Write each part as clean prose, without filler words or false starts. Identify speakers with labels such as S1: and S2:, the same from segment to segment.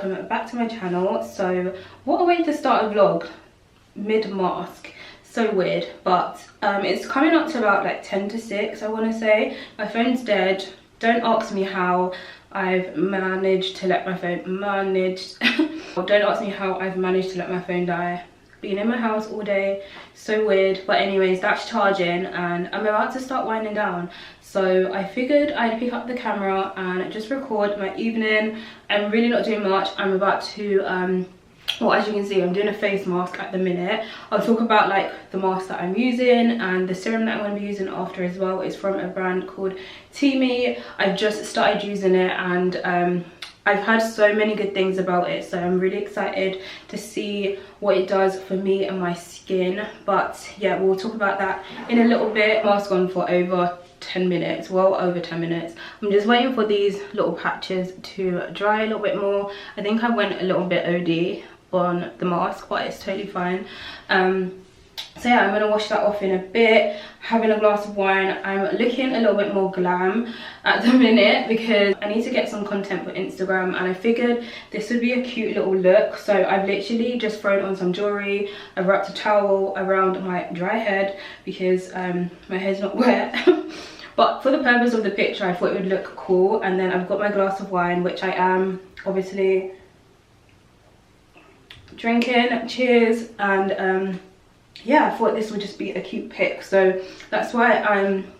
S1: welcome back to my channel. So what a way to start a vlog mid-mask. So weird, but it's coming up to about like 10 to 6, I want to say. My phone's dead. Don't ask me how I've managed to let my phone don't ask me how I've managed to let my phone die. Being in my house all day, so weird. But anyways, that's charging and I'm about to start winding down, so I figured I'd pick up the camera and just record my evening. I'm really not doing much. I'm about to well, as you can see, I'm doing a face mask at the minute. I'll talk about like the mask that I'm using and the serum that I'm going to be using after as well. It's from a brand called TEAMI. I've just started using it and I've heard so many good things about it, so I'm really excited to see what it does for me and my skin. But yeah, we'll talk about that in a little bit. Mask on for over 10 minutes, well over 10 minutes. I'm just waiting for these little patches to dry a little bit more. I think I went a little bit OD on the mask, but it's totally fine. So yeah, I'm gonna wash that off in a bit, having a glass of wine. I'm looking a little bit more glam at the minute because I need to get some content for Instagram, and I figured this would be a cute little look. So I've literally just thrown on some jewelry. I've wrapped a towel around my dry head because my hair's not wet. But for the purpose of the picture, I thought it would look cool. And then I've got my glass of wine, which I am obviously drinking. Cheers. And yeah, I thought this would just be a cute pic, so that's why I'm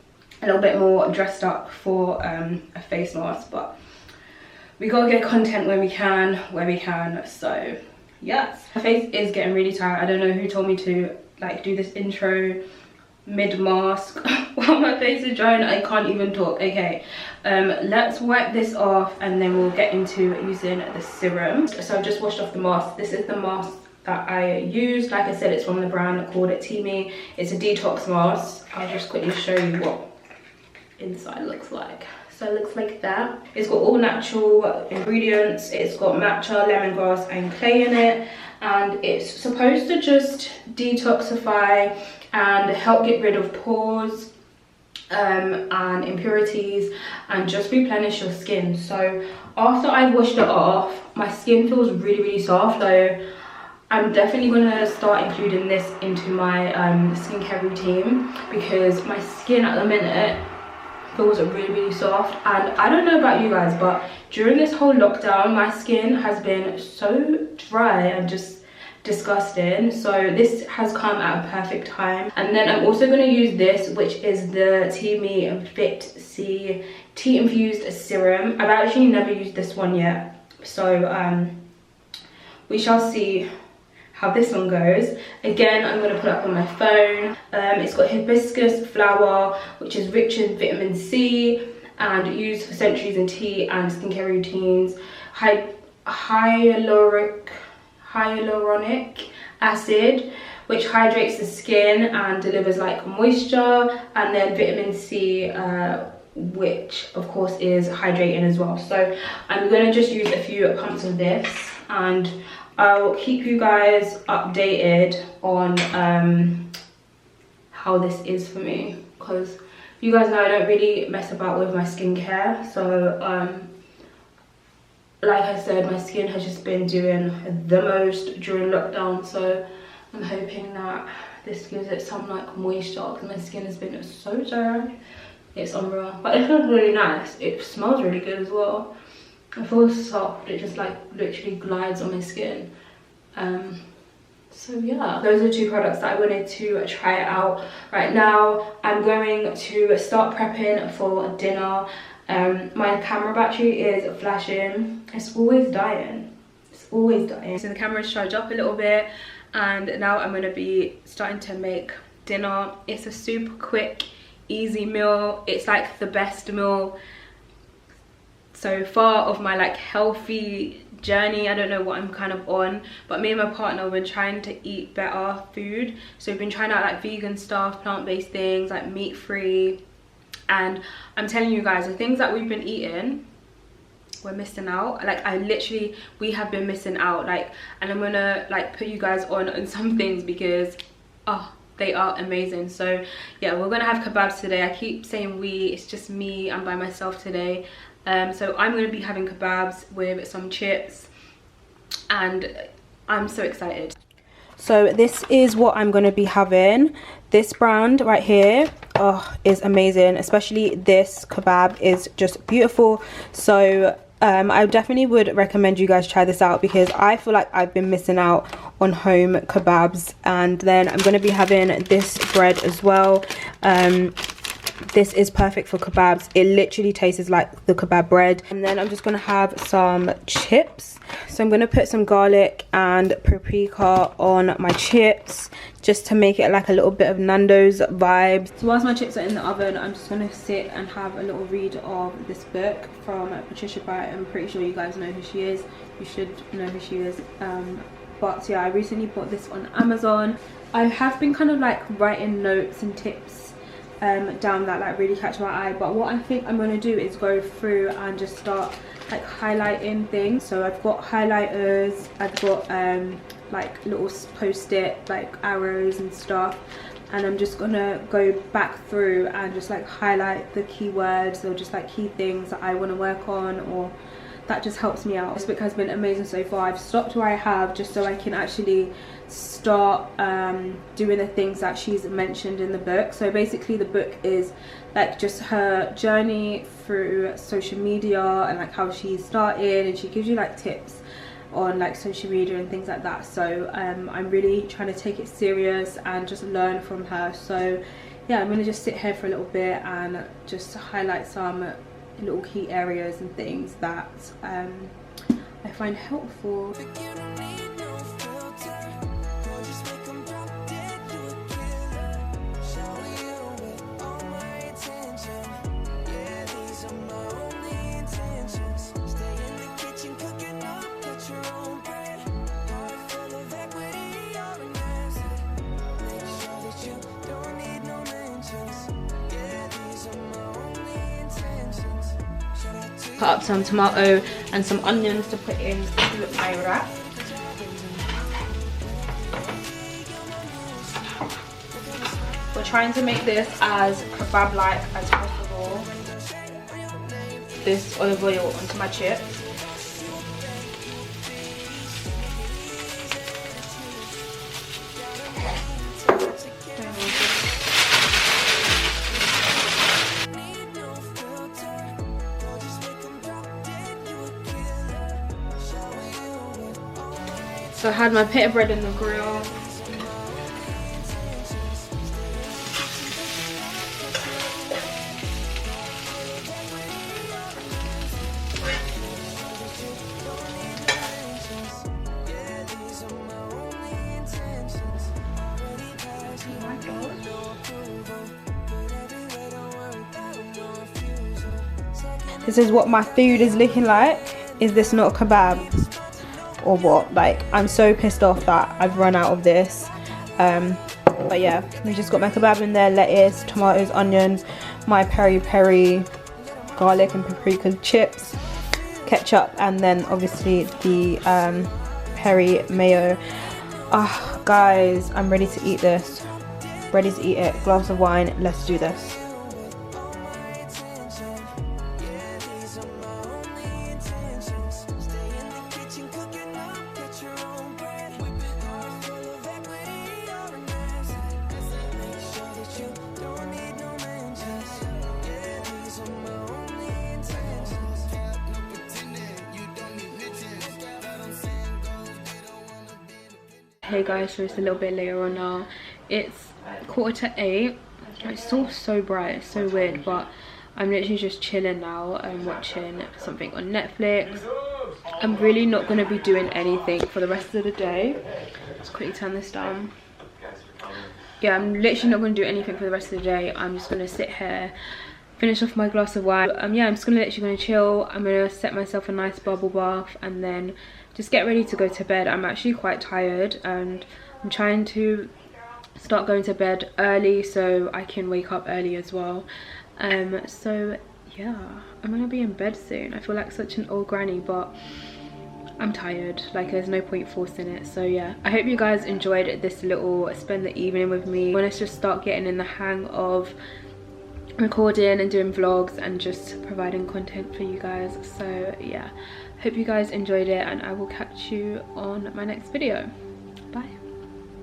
S1: a little bit more dressed up for a face mask. But we gotta get content when we can, so yes. My face is getting really tired. I don't know who told me to like do this intro mid-mask while my face is dry and I can't even talk. Okay, let's wipe this off and then we'll get into using the serum. So I've just washed off the mask. This is the mask that I used. Like I said, it's from the brand called TEAMI. It's a detox mask. I'll just quickly show you what inside looks like. So it looks like that. It's got all natural ingredients. It's got matcha, lemongrass and clay in it, and it's supposed to just detoxify and help get rid of pores and impurities and just replenish your skin. So after I washed it off, my skin feels really soft. So I'm definitely gonna start including this into my skincare routine because my skin at the minute feels really soft. And I don't know about you guys, but during this whole lockdown, my skin has been so dry and just disgusting. So this has come at a perfect time. And then I'm also going to use this, which is the TEAMI Fit C tea infused serum. I've actually never used this one yet, so we shall see how this one goes. Again, I'm going to put it up on my phone. It's got hibiscus flower, which is rich in vitamin C and used for centuries in tea and skincare routines. Hyaluronic acid, which hydrates the skin and delivers like moisture, and then vitamin C, which of course is hydrating as well. So I'm going to just use a few pumps of this and I'll keep you guys updated on how this is for me, because you guys know I don't really mess about with my skincare. So like I said, my skin has just been doing the most during lockdown, so I'm hoping that this gives it some like moisture, because my skin has been so dry. It's unreal, but it feels really nice. It smells really good as well. It feels soft. It just like literally glides on my skin. So yeah, those are two products that I wanted to try out. Right now I'm going to start prepping for dinner. My camera battery is flashing. It's always dying. It's always dying. So the camera's charged up a little bit, and now I'm going to be starting to make dinner. It's a super quick, easy meal. It's like the best meal so far of my like healthy journey. I don't know what I'm kind of on, but me and my partner have been trying to eat better food. So we've been trying out like vegan stuff, plant-based things, like meat-free. And I'm telling you guys, the things that we've been eating, we're missing out. Like we have been missing out. Like, and I'm gonna like put you guys on some things because they are amazing. So yeah, we're gonna have kebabs today. I keep saying we, it's just me, I'm by myself today. So I'm gonna be having kebabs with some chips and I'm so excited. So this is what I'm going to be having. This brand right here is amazing, especially this kebab is just beautiful. So I definitely would recommend you guys try this out, because I feel like I've been missing out on home kebabs. And then I'm going to be having this bread as well. This is perfect for kebabs. It literally tastes like the kebab bread. And then I'm just going to have some chips. So I'm going to put some garlic and paprika on my chips, just to make it like a little bit of Nando's vibes. So whilst my chips are in the oven, I'm just going to sit and have a little read of this book from Patricia Bright. I'm pretty sure you guys know who she is. You should know who she is. But yeah, I recently bought this on Amazon. I have been kind of like writing notes and tips down that like really catch my eye, but what I think I'm going to do is go through and just start like highlighting things. So I've got highlighters, I've got like little post-it like arrows and stuff, and I'm just gonna go back through and just like highlight the keywords or just like key things that I want to work on, or that just helps me out. This book has been amazing so far. I've stopped where I have, just so I can actually start doing the things that she's mentioned in the book. So basically the book is like just her journey through social media and like how she started, and she gives you like tips on like social media and things like that. So I'm really trying to take it serious and just learn from her. So yeah, I'm gonna just sit here for a little bit and just highlight some little key areas and things that I find helpful. Cut up some tomato and some onions to put in my wrap. We're trying to make this as kebab-like as possible. This olive oil onto my chips. So I had my pita bread in the grill. This is what my food is looking like. Is this not a kebab? Or what? Like, I'm so pissed off that I've run out of this. But yeah, we just got my kebab in there, lettuce, tomatoes, onions, my peri peri, garlic and paprika chips, ketchup, and then obviously the peri mayo. Ah, guys, I'm ready to eat this. Ready to eat it. Glass of wine, let's do this. Hey guys, so it's a little bit later on now. It's 7:45. It's still so bright, it's so weird, but I'm literally just chilling now. I'm watching something on Netflix. I'm really not going to be doing anything for the rest of the day. Let's quickly turn this down. Yeah, I'm literally not going to do anything for the rest of the day. I'm just going to sit here, finish off my glass of wine. Yeah, I'm just literally going to chill. I'm going to set myself a nice bubble bath and then just get ready to go to bed. I'm actually quite tired and I'm trying to start going to bed early so I can wake up early as well. So yeah, I'm gonna be in bed soon. I feel like such an old granny, but I'm tired. Like, there's no point forcing it. So yeah, I hope you guys enjoyed this little spend the evening with me. When I just start getting in the hang of recording and doing vlogs and just providing content for you guys. So yeah, hope you guys enjoyed it, and I will catch you on my next video. Bye.